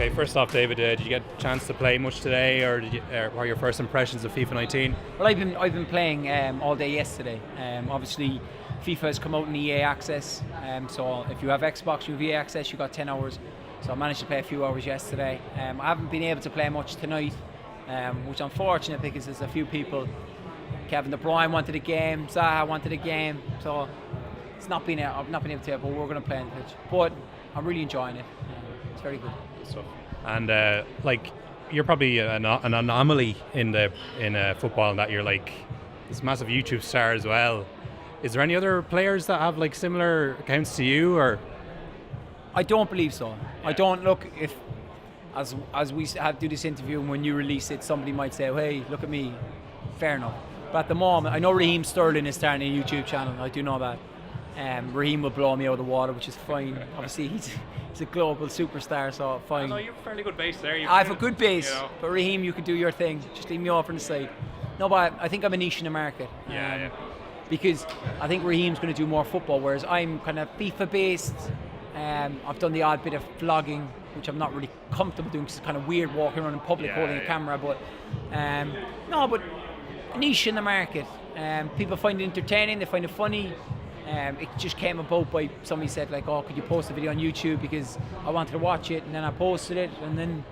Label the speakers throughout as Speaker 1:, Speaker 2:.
Speaker 1: Okay, first off, David, did you get a chance to play much today, or what are your first impressions of FIFA 19?
Speaker 2: Well, I've been playing all day yesterday. Obviously, FIFA has come out in EA Access, so if you have Xbox, you have EA Access, you got 10 hours. So I managed to play a few hours yesterday. I haven't been able to play much tonight, which is unfortunate because there's a few people. Kevin De Bruyne wanted a game, Zaha wanted a game, so I've not been able to, but we're going to play on the pitch. But I'm really enjoying it. It's very good.
Speaker 1: Stuff. And you're probably an anomaly in football in that you're like this massive YouTube star as well. Is there any other players that have like similar accounts to you, or?
Speaker 2: I don't believe so. Yeah. I don't look if as we do this interview, and when you release it, somebody might say, "Hey, look at me." Fair enough. But at the moment, I know Raheem Sterling is starting a YouTube channel. I do know that. Raheem will blow me out of the water, which is fine. Obviously, he's a global superstar, so fine.
Speaker 1: No, you're a fairly good base there.
Speaker 2: I have a good base, but Raheem, you can do your thing. Just leave me off on the side. No, but I think I'm a niche in the market.
Speaker 1: Yeah.
Speaker 2: Because I think Raheem's going to do more football, whereas I'm kind of FIFA based. I've done the odd bit of vlogging, which I'm not really comfortable doing because it's kind of weird walking around in public holding a camera. But but niche in the market. People find it entertaining. They find it funny. It just came about by somebody said like, "Oh, could you post a video on YouTube?" Because I wanted to watch it, and then I posted it, and then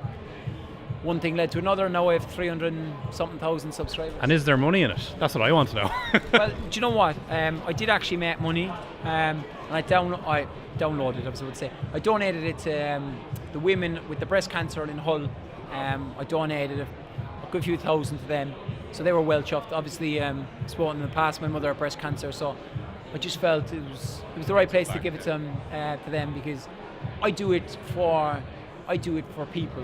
Speaker 2: one thing led to another. And now I have 300-something thousand subscribers.
Speaker 1: And is there money in it? That's what I want to know.
Speaker 2: Well, do you know what? I did actually make money, and I downloaded it. I would say I donated it to the women with the breast cancer in Hull. I donated a good few thousand to them, so they were well chuffed. Obviously, spoken in the past, my mother had breast cancer, so I just felt it was the right place to give it to them because I do it for people.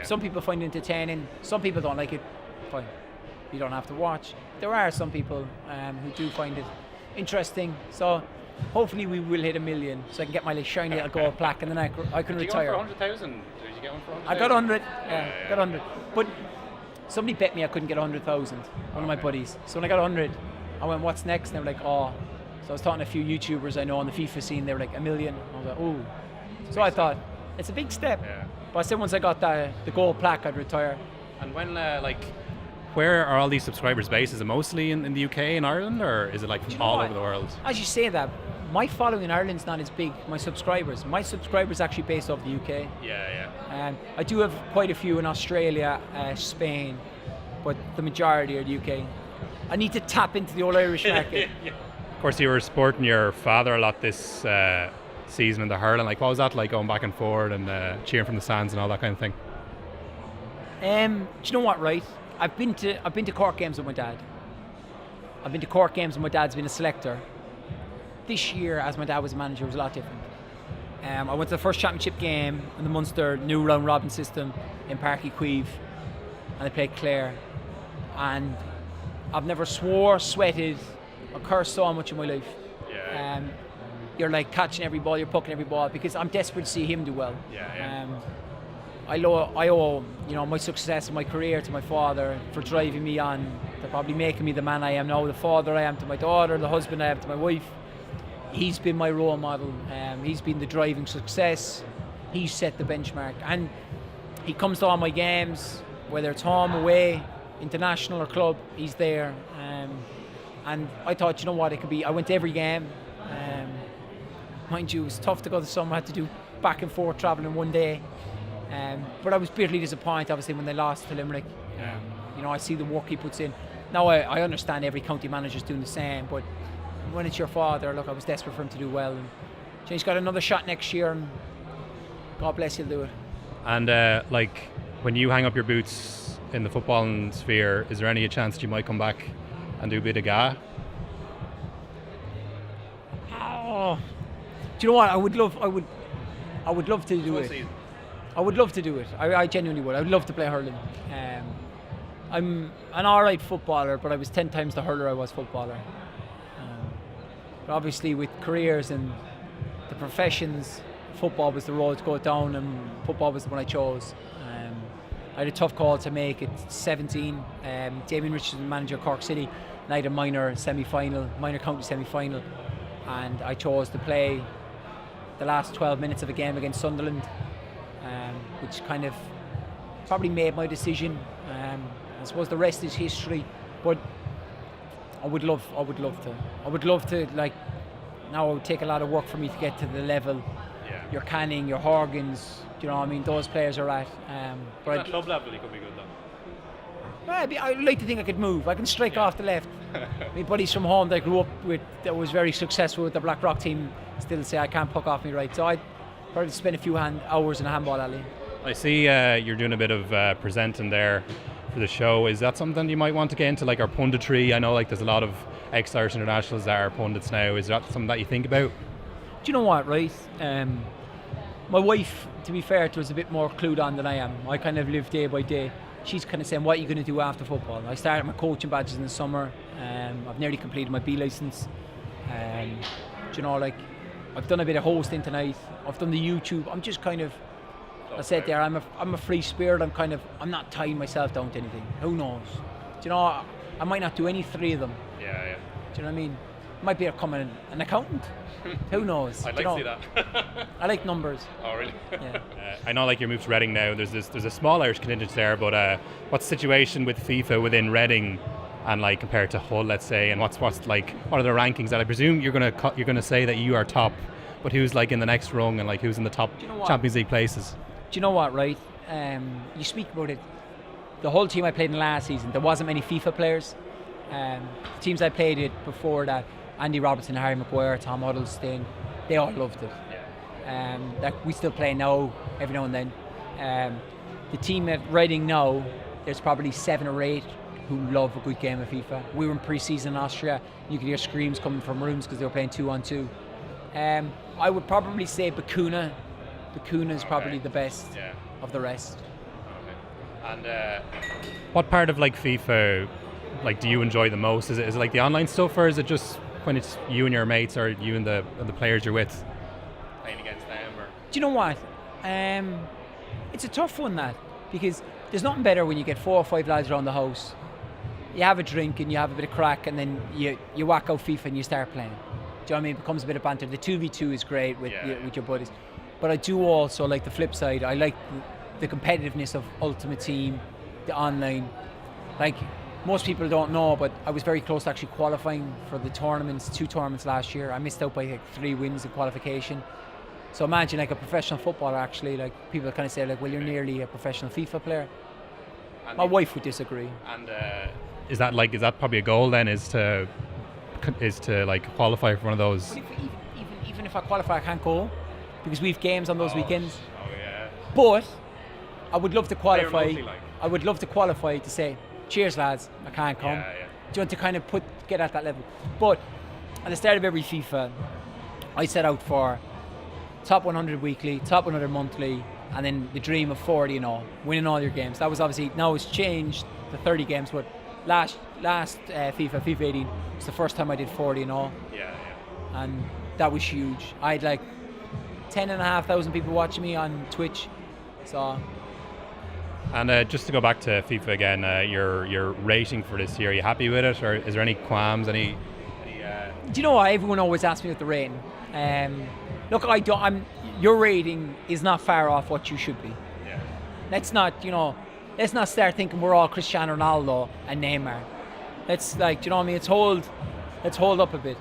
Speaker 2: Some people find it entertaining. Some people don't like it. Fine, you don't have to watch. There are some people who do find it interesting. So hopefully we will hit 1 million, so I can get my shiny little gold plaque, and then I can retire.
Speaker 1: Did you get one for 100,000? Did you get one for 100,000?
Speaker 2: I got 100. Got 100. But somebody bet me I couldn't get 100,000. One of my buddies. So when I got 100, I went, "What's next?" And they were like, "Oh." So I was talking to a few YouTubers I know on the FIFA scene. They were like 1 million. I was like, "Oh." So I thought it's a big step. Yeah. But I said once I got the gold plaque, I'd retire.
Speaker 1: And when where are all these subscribers based? Is it mostly in the UK and Ireland, or is it like all over the world?
Speaker 2: As you say that, my following in Ireland's not as big. My subscribers actually based off the UK.
Speaker 1: Yeah.
Speaker 2: I do have quite a few in Australia, Spain, but the majority are the UK. I need to tap into the old Irish market.
Speaker 1: Yeah. Of course, you were supporting your father a lot this season in the hurling. Like, what was that like, going back and forward and cheering from the stands and all that kind of thing?
Speaker 2: Do you know what? Right, I've been to Cork games with my dad. I've been to Cork games, and my dad's been a selector. This year, as my dad was a manager, it was a lot different. I went to the first championship game in the Munster new round robin system in Páirc Uí Chaoimh, and I played Clare. And I've never swore, sweated, or cursed so much in my life.
Speaker 1: Yeah.
Speaker 2: You're like catching every ball, you're poking every ball, because I'm desperate to see him do well.
Speaker 1: Yeah.
Speaker 2: I owe my success in my career to my father for driving me on, to probably making me the man I am now, the father I am to my daughter, the husband I am to my wife. He's been my role model. He's been the driving success. He's set the benchmark, and he comes to all my games, whether it's home, away, international or club. He's there, and I thought, you know what, it could be. I went to every game. Mind you, it was tough to go to some. I had to do back and forth travelling one day, but I was bitterly disappointed, obviously, when they lost to Limerick. I see the work he puts in. Now I understand every county manager's doing the same, but when it's your father, look, I was desperate for him to do well, and he's got another shot next year, and God bless, he'll do it.
Speaker 1: And when you hang up your boots in the footballing sphere, is there any chance that you might come back and do a bit of GA?
Speaker 2: Oh, do you know what? I would love to do it. I would love to do it. I genuinely would. I would love to play hurling. I'm an alright footballer, but I was 10 times the hurler I was footballer. But obviously, with careers and the professions, football was the road to go down, and football was the one I chose. I had a tough call to make at 17. Damien Richardson, manager of Cork City, and I had a minor county semi-final, and I chose to play the last 12 minutes of a game against Sunderland. which kind of probably made my decision. I suppose the rest is history, but I would love to like. Now it would take a lot of work for me to get to the level your Canning, your Horgans, do you know what I mean? Those players are at.
Speaker 1: But at club level, he could be good though.
Speaker 2: I'd like to think I could move. I can strike off the left. My buddies from home that I grew up with, that was very successful with the Blackrock team, still say I can't puck off me right. So I'd probably spend a few hours in a handball alley.
Speaker 1: I see you're doing a bit of presenting there for the show. Is that something you might want to get into, like our punditry? I know like there's a lot of ex-Irish internationals that are pundits now. Is that something that you think about?
Speaker 2: Do you know what, right? My wife, to be fair, was a bit more clued on than I am. I kind of live day by day. She's kind of saying, what are you going to do after football? I started my coaching badges in the summer. I've nearly completed my B licence. Do you know, like, I've done a bit of hosting tonight. I've done the YouTube. I'm just kind of, I said there, I'm a free spirit. I'm not tying myself down to anything. Who knows? Do you know, I might not do any three of them.
Speaker 1: Yeah.
Speaker 2: Do you know what I mean? Might be becoming an accountant. Who knows?
Speaker 1: I'd like to see that.
Speaker 2: I like numbers.
Speaker 1: Oh, really?
Speaker 2: Yeah.
Speaker 1: I know, like, you moved to Reading now. There's a small Irish contingent there, but what's the situation with FIFA within Reading, and like compared to Hull, let's say, and what's like, what are the rankings? That I presume you're gonna say that you are top, but who's like in the next rung, and like who's in the top Champions League places?
Speaker 2: Do you know what? Right, you speak about it. The whole team I played in last season, there wasn't many FIFA players. The teams I played with before that, Andy Robertson, Harry Maguire, Tom Huddleston, they all loved it. That we still play now, every now and then. The team at Reading now, there's probably 7 or 8 who love a good game of FIFA. We were in pre-season in Austria. You could hear screams coming from rooms because they were playing 2-on-2. I would probably say Bakuna. Bakuna is probably the best of the rest.
Speaker 1: Okay. And what part of like FIFA, like, do you enjoy the most? Is it like the online stuff, or is it just when it's you and your mates, or you and the players you're with playing against them? Or?
Speaker 2: Do you know what? It's a tough one, that, because there's nothing better when you get 4 or 5 lads around the house. You have a drink and you have a bit of crack, and then you whack out FIFA and you start playing. Do you know what I mean? It becomes a bit of banter. The 2v2 is great with your buddies. But I do also like the flip side. I like the competitiveness of Ultimate Team, the online. Like, most people don't know, but I was very close to actually qualifying for the tournaments, 2 tournaments last year. I missed out by like 3 wins in qualification. So imagine like a professional footballer, actually, like people kind of say like, well, you're nearly a professional FIFA player. And my wife would disagree.
Speaker 1: And is that probably a goal then, is to like qualify for one of those?
Speaker 2: But even if I qualify, I can't go because we have games on those weekends.
Speaker 1: Oh yeah.
Speaker 2: But I would love to qualify. I would love to qualify to say, cheers lads, I can't come.
Speaker 1: Yeah.
Speaker 2: Do you want to kind of get at that level? But at the start of every FIFA, I set out for top 100 weekly, top 100 monthly, and then the dream of 40 and all, winning all your games. That was obviously, now it's changed to 30 games, but last FIFA 18, was the first time I did 40 and all.
Speaker 1: Yeah.
Speaker 2: And that was huge. I had like 10,500 people watching me on Twitch. So.
Speaker 1: And just to go back to FIFA again, your rating for this year, are you happy with it, or is there any qualms? Do you
Speaker 2: know what? Everyone always asks me about the rating. Look, your rating is not far off what you should be.
Speaker 1: Yeah.
Speaker 2: Let's not start thinking we're all Cristiano Ronaldo and Neymar. Let's, like, do you know what I mean? Let's hold up a bit.